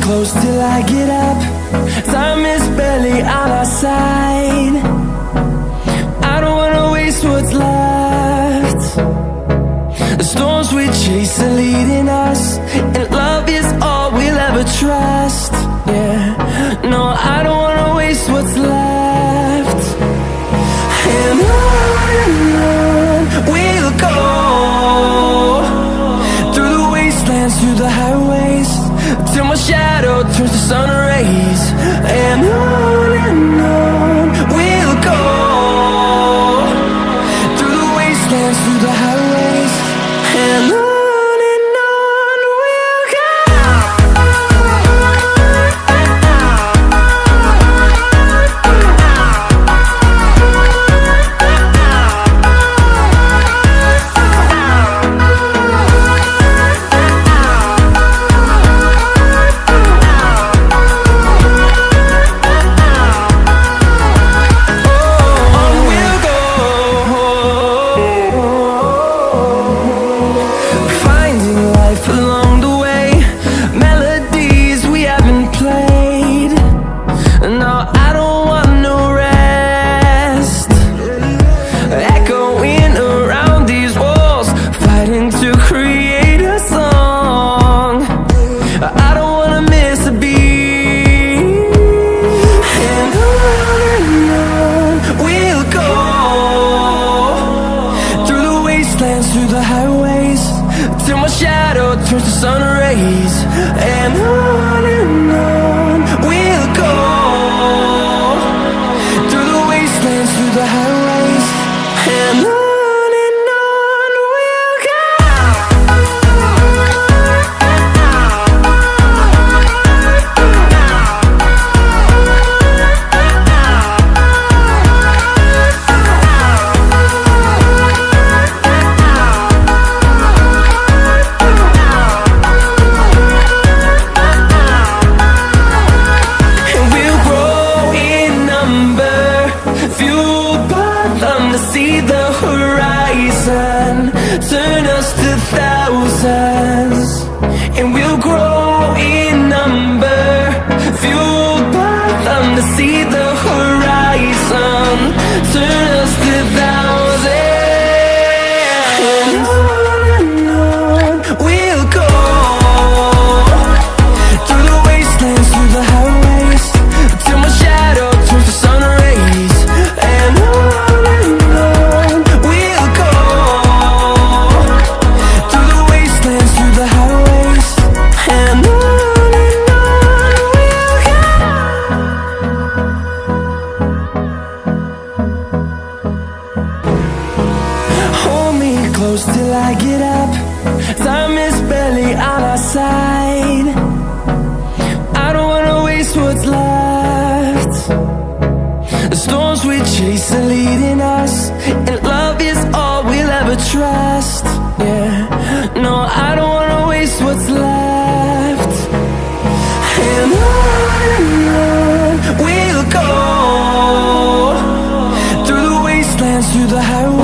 Close till I get up. Time is barely on our side. I don't wanna waste what's left. The storms we chase are leading us, and love is all we'll ever trust. Yeah, no, I don't wanna waste what's left. And on we'll go, through the wastelands, through the highways, till my shadow turns to sun rays. And on we'll go, through the wastelands, through the highways, and on we'll go. Through the highways, till my shadow turns to sun rays. And on we'll go, through the wastelands, through the highways, and on we'll go. See the horizon, turn us to thousands, and we'll grow in number, fueled by them. To see the horizon, turn us to thousands, and on we'll go, through the wastelands, through the highways, till my shadow turns to sun rays. And on close till I get up. Time is barely on our side. I don't wanna waste what's left. The storms we chase are leading us, and love is all we'll ever trust. Yeah, no, I don't wanna waste what's left. And on we'll go, through the wastelands, through the highways,